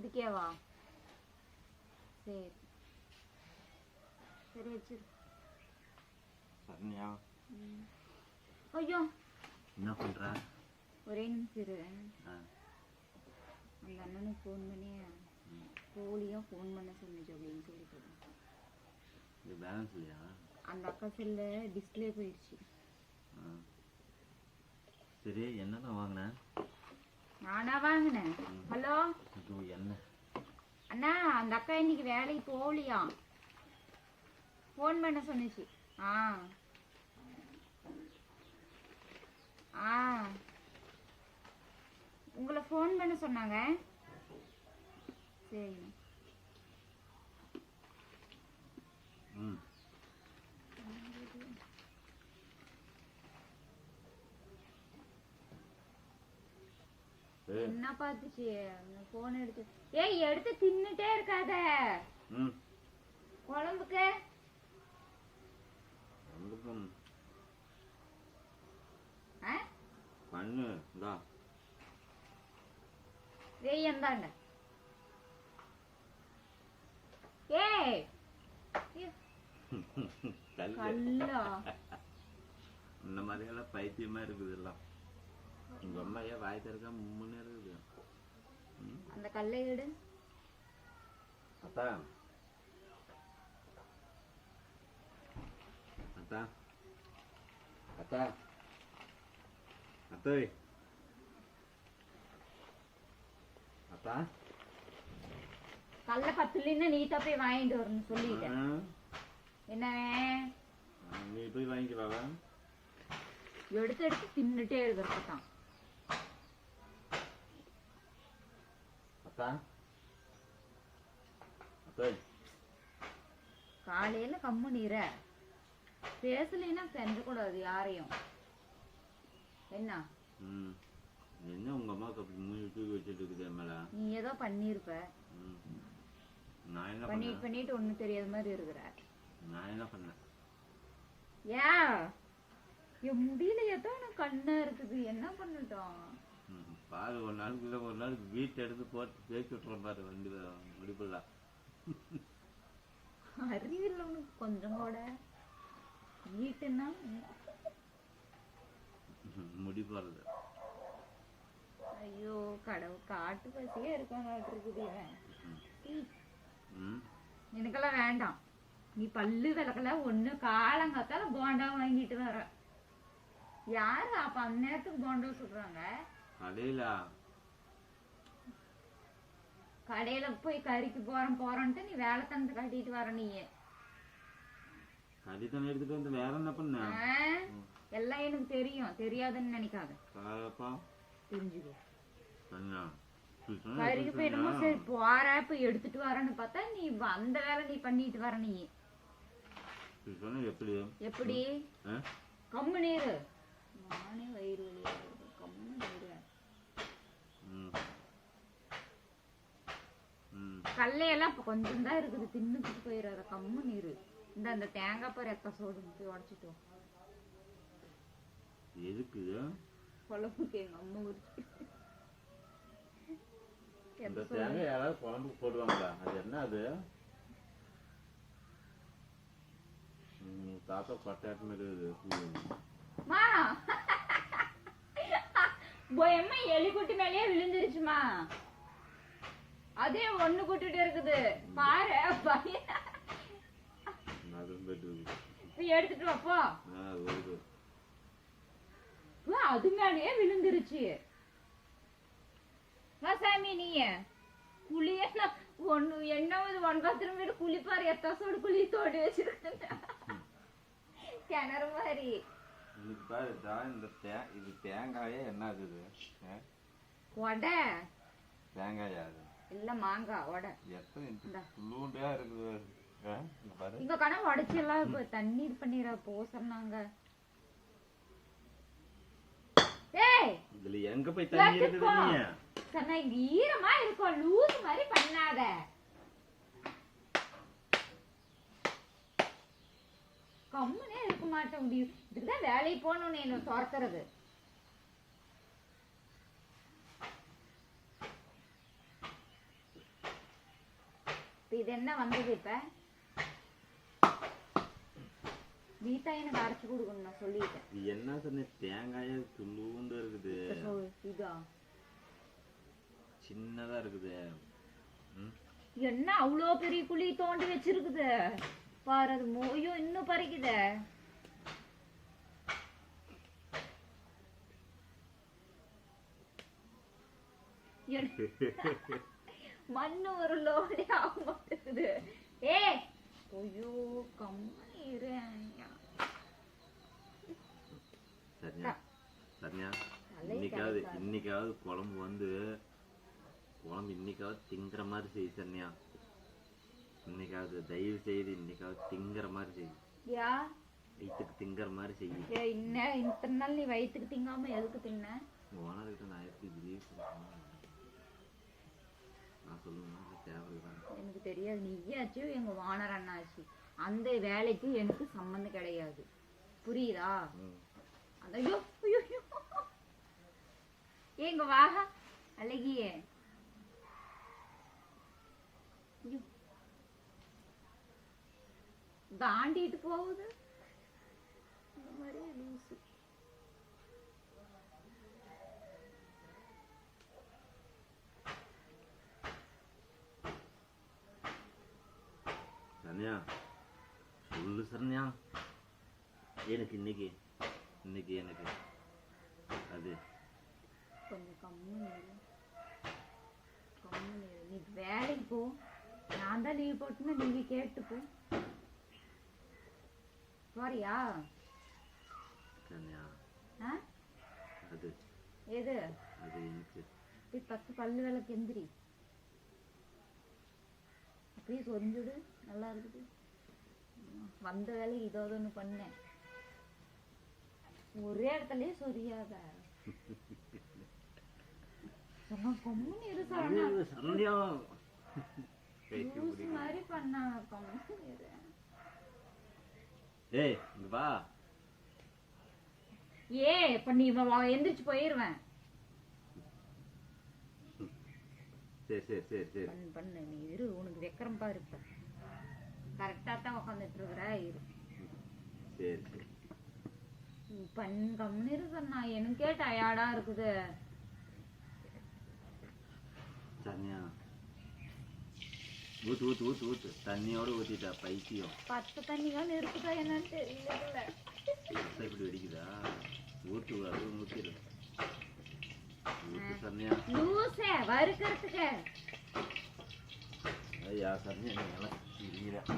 இதுக்கேவா? சரி சரி வச்சிரு. சரண்யா ஐயோ என்ன பண்ற? ஒரே நிமிஷம் இரு. அந்த அண்ணனுக்கு ஃபோன் பண்ணி போலியாக ஃபோன் பண்ண சொன்னிச்சு அப்படின்னு சொல்லிட்டு இது பேலன்ஸ் இல்லையா? அந்த அக்கா செல்ல டிஸ்பிளே போயிடுச்சு. சரி என்னதான் வாங்கினேன்? நானா வாங்கினேன். ஹலோ என்ன அண்ணா, அந்த அக்கா இன்னைக்கு வேலைக்கு போகலையா, ஃபோன் பண்ண சொன்னிச்சு. ஆ ஆ உங்களை ஃபோன் பண்ண சொன்னாங்க. சரி என்ன பாத்துச்சு போன் எடுத்து? ஏய் எடுத்து தின்னுட்டே இருக்காத. குழம்புக்கு பண்ணு இந்தா வெய் அந்தாங்க. ஏய் கல்லா இந்த மாதிரியெல்லாம் பைத்தியமா இருக்குது எல்லாம். உங்க அம்மா ஏன் வாய் திறக்க முன்னே இருக்குது? அந்த கல்லை எடு. அத்தா அத்தா அத்தா அத்தை அத்தா கல்ல பத்துலின்னா நீட்டா போய் வாங்கிட்டு வரணும் சொல்லிட்டேன். என்ன நீ போய் வாங்கிக்கலாவா? எடுத்து எடுத்து தின்னுட்டே இருக்கிறதான். காலையில கம்மு நீர பேசலைன்னா செஞ்சக்கூடாது யாரையும். என்ன என்ன உங்க அம்மாவுக்கு அப்படி மூணு தூக்கி வச்சுட்டு இருக்குது மேல? நீ ஏதோ பண்ணிருப்ப. நான் என்ன பண்ணிட்டு ஒண்ணு தெரியாத மாதிரி இருக்கிற. நான் என்ன பண்ணேன்? என் முடியல ஏதோ எனக்கு கண்ணா இருக்குது. என்ன பண்ணட்டும் பாரு, ஒரு நாளுக்கு வீட்டை எடுத்து போட்டு தேய்ச்சி விட்டுறோம் பாரு. வண்டி முடிப்புல அறிவில்லை உனக்கு கொஞ்சம் கூட. வீட்டுன்னா முடி போறது. ஐயோ கடவுள், காட்டு பசியே இருக்குது. எனக்கெல்லாம் வேண்டாம். நீ பல்லு விளக்கல ஒண்ணு காலங்காத்தால போண்டா வாங்கிட்டு வர. யாரு அப்ப அந்த நேரத்துக்கு போண்டா சுடுறாங்க? கடையில போய் கறிக்கு போறோன்ட்டு நீ வேலை தந்து கட்டிட்டு வர. நீ கடிதம் எடுத்துட்டு வந்து வேற என்ன பண்ண? எல்லாம் எனக்கு தெரியும், தெரியாதுன்னு நினைக்காத. தெரிஞ்சுக்கோ. கறிக்கு போய் என்னமோ சரி போற போய் எடுத்துட்டு வரேன்னு பார்த்தா நீ அந்த வேலை நீ பண்ணிட்டு வர. நீ எப்படி எப்படி கம்மு நீரு? நானே வயிறு வலியா கம்மு நீரு. கல்லையெல்லாம் இப்ப கொஞ்சம் தான் இருக்குது, தின்னுட்டு போயிடாத. கம்மு நீரு. இந்த அந்த தேங்காய் பாரு எத்த சோடு போய் உடச்சிட்டோம். எதுக்கு குழம்புக்கு எங்க அம்மா உரிச்சு இந்த தேங்காய் யாராவது குழம்புக்கு போடுவாங்களா? அது என்ன அது? தாத்தா பட்டாட்டு மாதிரி எலிக்குட்டி மேலேயே விழுந்துருச்சுமா. அதே ஒண்ணு கூட்டிட்டு இருக்குது பாரு. எடுத்துட்டு வாப்போ. அது மேலேயே விழுந்துருச்சு. சாமி நீ குளிய ஒண்ணு என்னாவது 9 வீடு குளிப்பாரு. எத்தோடு குளி தோடி வச்சிருக்க கிணறு மாதிரி. இது தேங்காயே என்ன ஆகுது? வடை தேங்காயா? இல்ல மாங்காய் வடை. எத்தனை இருக்குது இங்க கணக்கு உடைச்சு எல்லாம் தண்ணீர் பண்ணிர போசறாங்க. இதுல எங்க போய் தண்ணி இருக்குது? நீ சன்னா ஈரமா இருக்கும், லூஸ் மாதிரி பண்ணாத. கம்முனே இருக்க மாட்டேன். இதுக்குதான் வேலைக்கு போகணும்னு என்ன துரத்துறது. இப்ப இது என்ன வந்தது? இப்ப கீதா எனக்கு அரைச்சு கொடுக்கணும், நான் சொல்லிட்டேன். இது என்ன சொன்ன? தேங்காயே துள்ளூண்டு இருக்குது. இதா சின்னதா இருக்குது. என்ன அவ்வளோ பெரிய குழி தோண்டி வச்சிருக்குது பாரு. அது மோயும் இன்னும் பறிக்குதே. மண்ணு ஒரு லோடே ஆக மாட்டேங்குது. ஏ ஐயோ கம்மிரு. சரியா சரியா, இன்னைக்காவது குழம்பு இன்னைக்காவது திங்கிற மாதிரி செய் சன்யா. இன்னைக்காவது தயவு செய்து இன்னைக்காவது திங்கிற மாதிரி செய். வயிற்றுக்கு திங்கிற மாதிரி செய்ய. இத்தனை நாள் நீ வயிற்றுக்கு திங்காம எதுக்கு தின்ன? ஓனர்கிட்ட நான் எப்படி பிலீவ் பண்ணுறேன்? நான் சொல்லுவேன் தேவைதான். எனக்கு தெரியாது. நீயாச்சும் எங்க ஓனர் அண்ணாச்சு, அந்த வேலைக்கு எனக்கு சம்மந்தம் கிடையாது. புரியுதா? ஐயோ எங்க வாக அழகியே. தாண்டிட்டு போகுது இந்த மாதிரி லூசு. சரண்யா சொல்லு சரண்யா, எனக்கு இன்னைக்கு எனக்கு அது கொஞ்சம் கம்முன்னு நீ வேலைக்கு போ. நான் தான் லீவ் போட்டுன்னா நீங்க கேட்டு போ. சாரியா சரண்யா? அது எது? அது எனக்கு போய் பத்து பல்லு விளக்கு எந்திரி. அப்படியே சொரிஞ்சுடு, நல்லா இருக்குது. வந்த வேலை இதோட ஒன்று பண்ணேன். ஒரே இடத்துலயே சொரியாத. கம்முன்னு இரு சரண்யா. மாதிரி பண்ணா கம்முன்னு இரு. ஏய் இங்க வா. இப்ப நீ எந்திரிச்சு போயிருவேன். சரி பண்ணு நீ இரு. உனக்கு வெக்கரம் பாரு. இப்ப கரெக்டா தான் உட்காந்துட்டு இருக்கிற. இரு. சரி கம்முன்னு இரு சொன்னா. எனக்கே டயர்டா இருக்குது. சரண்யா ஊத்து தண்ணியோட ஊத்திட்டா பைத்தியம். பத்து தண்ணிதான் இருக்குதா என்னன்னு தெரியல. இப்படி வெடிக்குதா? ஊத்து, அது ஊத்திடு. ஊத்து சரண்யா. லூசே வறுக்கிறதுக்கு. ஐயா சரண்யா, நீ நல்லா